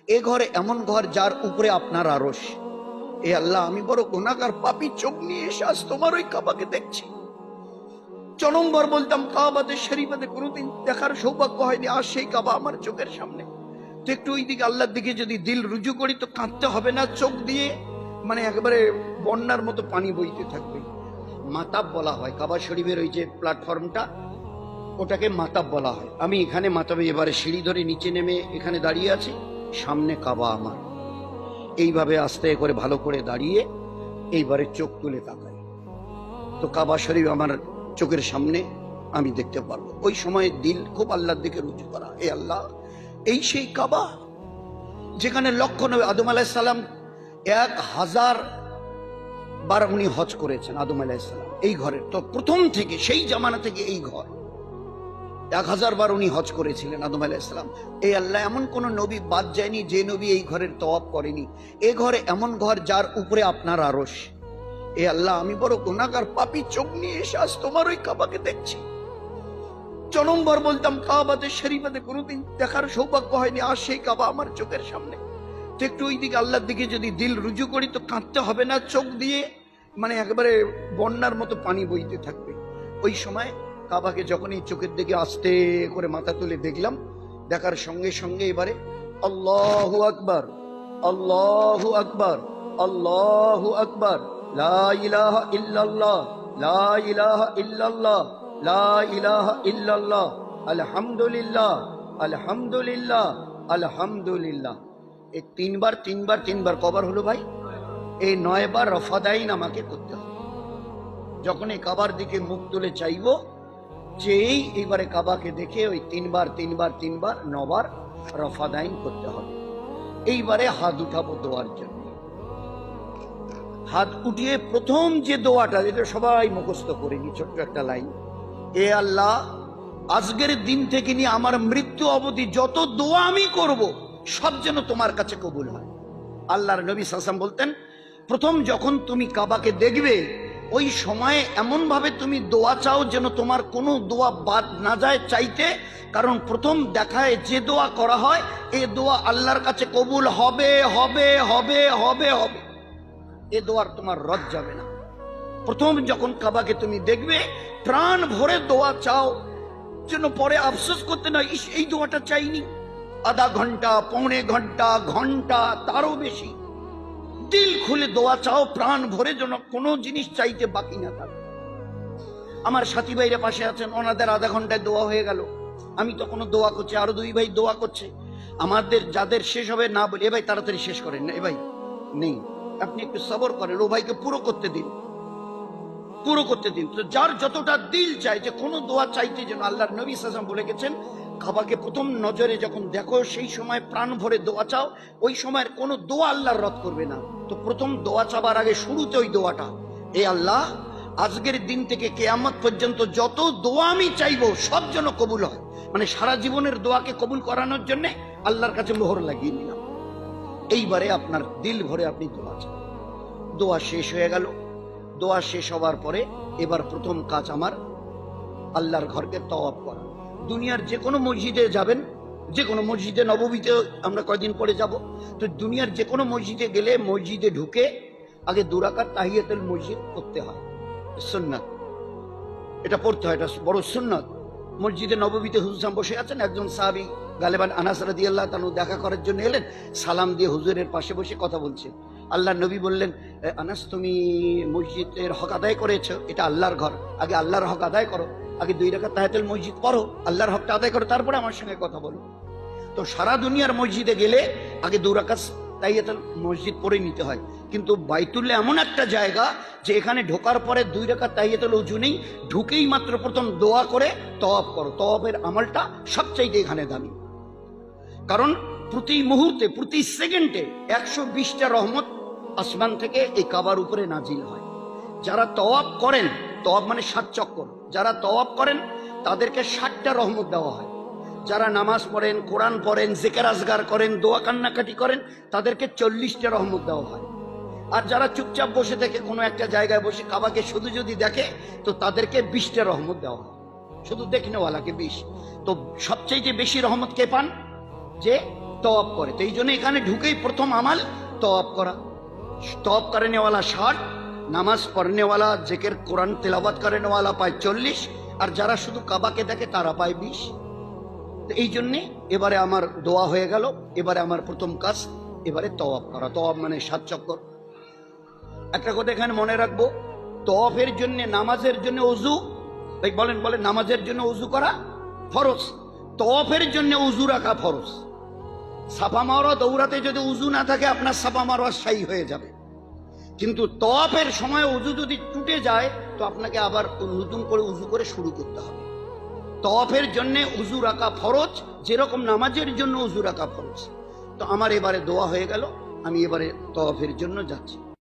এ ঘরে এমন ঘর যার উপরে আপনার আরশ। এ আল্লাহ, আমি বড় গুনাহগার পাপী, চোখ নিয়ে এসে আজ তোমার ওই কাবাকে দেখছি। জনমবার বলতাম কাবাতে শরীফাতে কোনোদিন দেখার সৌভাগ্য হয়নি, আর সেই কাবা আমার চোখের সামনে। তো একটু ওই দিকে আল্লাহর দিকে যদি দিল রুজু করি তো কাঁদতে হবে না, চোখ দিয়ে মানে একেবারে বন্যার মতো পানি বইতে থাকবে। মাতাব বলা হয় কাবা শরীফের ওই যে প্ল্যাটফর্মটা, ওটাকে মাতাব বলা হয়। আমি এখানে মাতাবে এবারে সিঁড়ি ধরে নিচে নেমে এখানে দাঁড়িয়ে আছি, সামনে কাবা আমার। এইভাবে আস্তে করে ভালো করে দাঁড়িয়ে এইবারে চোখ তুলে তাকাই তো কাবা শরীফ আমার চোখের সামনে আমি দেখতে পারবো। ওই সময় দিল খুব আল্লাহর দিকে রুজু করা, এ আল্লাহ, এই সেই কাবা যেখানে লক্ষ নবী আদম আলাইহিস সালাম 1000 বার উনি হজ করেছেন। আদম আলাইহিস সালাম এই ঘরের তো প্রথম থেকে, সেই জামানা থেকে এই ঘর 1000 বার উনি হজ করেছিলেন আদম আলাইহিস সালাম। এই আল্লাহ, এমন কোন নবী বাদ যায়নি যে নবী এই ঘরের তওয়াফ করেনি। এ ঘরে এমন ঘর যার উপরে আপনার আরশ। এ আল্লাহ, আমি বড় গুনাহগার পাপী, চোখ নিয়ে এসে আজ তোমার ওই কাবাকে দেখছি। জনমবার বলতাম কাবাতে শরীফাতে কোনোদিন দেখার সৌভাগ্য হয়নি, আর সেই কাবা আমার চোখের সামনে। তো একটু ওই দিকে আল্লাহর দিকে যদি দিল রুজু করি তো কাঁদতে হবে না, চোখ দিয়ে মানে একেবারে বন্যার মতো পানি বইতে থাকবে। ওই সময় কাবাকে যখন এই চোখের দিকে আস্তে করে মাথা তুলে দেখলাম, দেখার সঙ্গে সঙ্গে এবারে আল্লাহু আকবার, আল্লাহু আকবার, আল্লাহু আকবার, লা ইলাহা ইল্লাল্লাহ, লা ইলাহা ইল্লাল্লাহ, লা ইলাহা ইল্লাল্লাহ, আলহামদুলিল্লাহ, আলহামদুলিল্লাহ, আলহামদুলিল্লাহ। এই তিনবার কবার হলো ভাই? এই 9 বার রফাদাইন আমাকে করতে হবে। যখন এই কাবার দিকে মুখ তুলে চাইব, যেই এইবারে কাবাকে দেখে ওই তিনবার 9 বার রফাদাইন করতে হবে। এইবারে হাত উঠাবো দোয়ার জন্য। হাত উঠিয়ে প্রথম যে দোয়াটা, যেটা সবাই মুখস্থ করে নি, ছোট্ট একটা লাইন, এ আল্লাহ, আজকের দিন থেকে নিয়ে আমার মৃত্যু অবধি যত দোয়া আমি করব সব যেন তোমার কাছে কবুল হয়। আল্লাহর নবী সাল্লাল্লাহু আলাইহি ওয়াসাল্লাম বলতেন, প্রথম যখন তুমি কাবাকে দেখবে ওই সময়ে এমন ভাবে তুমি দোয়া চাও যেন তোমার কোনো দোয়া বাদ না যায় চাইতে, কারণ প্রথম দেখায় যে দোয়া করা হয় এই দোয়া আল্লাহর কাছে কবুল হবে হবে হবে হবে হবে। এ দোয়ার তোমার রদ যাবে না। প্রথম যখন কাবাকে তুমি দেখবে প্রাণ ভরে দোয়া চাও, যেন পরে আফসোস করতে না, এই দোয়াটা চাইনি। আধা ঘন্টা, পৌনে ঘন্টা, ঘন্টা, তারও বেশি দিল খুলে দোয়া চাও, প্রাণ ভরে, যেন কোনো জিনিস চাইতে বাকি না থাকে। আমার সাথী ভাইরা পাশে আছেন, ওনাদের আধা ঘন্টায় দোয়া হয়ে গেল, আমি তখনও দোয়া করছি, আরো 2 ভাই দোয়া করছে। আমাদের যাদের শেষ হবে না বলি, এ ভাই তাড়াতাড়ি শেষ করেন না, এ ভাই নেই, আপনি একটু সবর করেন, ও ভাইকে পুরো করতে দিন, পুরো করতে দিন। তো যার যতটা দিল চাই যে কোনো দোয়া চাইতে, যেন আল্লাহর নবী সাল্লাল্লাহু আলাইহি ওয়াসাল্লাম বলে গেছেন, কাবাকে প্রথম নজরে যখন দেখো সেই সময় প্রাণ ভরে দোয়া চাও, ওই সময়ের কোনো দোয়া আল্লাহর রদ করবে না। তো প্রথম দোয়া চাবার আগে শুরুতে ওই দোয়াটা, এ আল্লাহ, আজকের দিন থেকে কিয়ামত পর্যন্ত যত দোয়া আমি চাইবো সব যেন কবুল হয়। মানে সারা জীবনের দোয়াকে কবুল করানোর জন্য আল্লাহর কাছে মোহর লাগিয়ে নিলাম। এইবারে আপনার দিল ভরে আপনি দোয়া চান। দোয়া শেষ হয়ে গেল। দোয়া শেষ হওয়ার পরে এবার প্রথম কাজ আমার আল্লাহর ঘরকে তওয়াফ করা। দুনিয়ার যে কোনো মসজিদে যাবেন, যে কোনো মসজিদে নববীতে আমরা কয়দিন পরে যাব, তো দুনিয়ার যে কোনো মসজিদে গেলে মসজিদে ঢুকে আগে 2 রাকাত তাহিয়াতুল মসজিদ করতে হয়, সুন্নাত, এটা পড়তে হয়, এটা বড় সুন্নাত। মসজিদে নববীতে হুজুর বসে আছেন, একজন সাহাবী গালেবান আনাস রাদিয়াল্লাহু তাআলা দেখা করার জন্য এলেন, সালাম দিয়ে হুজুরের পাশে বসে কথা বলছেন। আল্লাহর নবী বললেন, আনাস, তুমি মসজিদের হক আদায় করেছো, এটা আল্লাহর ঘর, আগে আল্লাহর হক আদায় করো, আগে 2 রাকাত তাহিয়াতুল মসজিদ পড়ো, আল্লাহর হকটা আদায় করো, তারপরে আমার সঙ্গে কথা বলো। তো সারা দুনিয়ার মসজিদে গেলে আগে 2 রাকাত তাহিয়াতুল মসজিদ পড়ে নিতে হয়, কিন্তু বাইতুল্লাহ এমন একটা জায়গা যে এখানে ঢোকার পরে 2 রাকাত তাহিয়াতুল ওযু নেই, ঢুকেই মাত্র প্রথম দোয়া করে তওয়াফ করো। তওয়াফের আমলটা সবচাইতে এখানে দামি, কারণ প্রতি মুহূর্তে, প্রতি সেকেন্ডে 120টা রহমত আসমান থেকে এই কাবার উপরে নাজিল হয়। যারা তওয়াফ করেন, তওয়াফ মানে 7 চক্কর, যারা তওয়াফ করেন তাদেরকে 60টা রহমত দেওয়া হয়। যারা নামাজ পড়েন, কোরআন পড়েন, জিকির আজগার করেন, দোয়া কান্নাকাটি করেন, তাদেরকে 40টা রহমত দেওয়া হয়। আর যারা চুপচাপ বসে থেকে কোনো একটা জায়গায় বসে কাবাকে শুধু যদি দেখে তো তাদেরকে 20টা রহমত দেওয়া হয়, শুধু দেখনেওয়ালাকে 20। তো সবচেয়ে বেশি রহমত কে পান? যে তওয়াব করে। তো এই জন্য এখানে ঢুকেই প্রথম আমাল তওয়াব করা। তওয়াব करने वाला 60, নামাজ পড়নে वाला জিকির কোরআন তেলাওয়াত करने वाला পায় 40, আর যারা শুধু কাবাকে দেখে তারা পায় 20। তো এই জন্যে এবারে আমার দোয়া হয়ে গেল। এবারে আমার প্রথম কাজ এবারে তওয়াব করা। তওয়াব মানে 7 চক্কর। একটা কথা এখানে মনে রাখবো, তওয়াফের জন্য, নামাজের জন্য ওযু, বলেন বলেন, নামাজের জন্য ওযু করা ফরজ, তওয়াফের জন্য ওযু রাখা ফরজ। সাফা মারওয়া দৌড়াতে যদি উজু না থাকে আপনার সাফা মারওয়া সাই হয়ে যাবে, কিন্তু তওয়াফের সময় উজু যদি টুটে যায় তো আপনাকে আবার নতুন করে উজু করে শুরু করতে হবে। তওয়াফের জন্য উজু রাখা ফরজ, যেরকম নামাজের জন্য উজু রাখা ফরজ। তো আমার এবারে দোয়া হয়ে গেল, আমি এবারে তওয়াফের জন্য যাচ্ছি।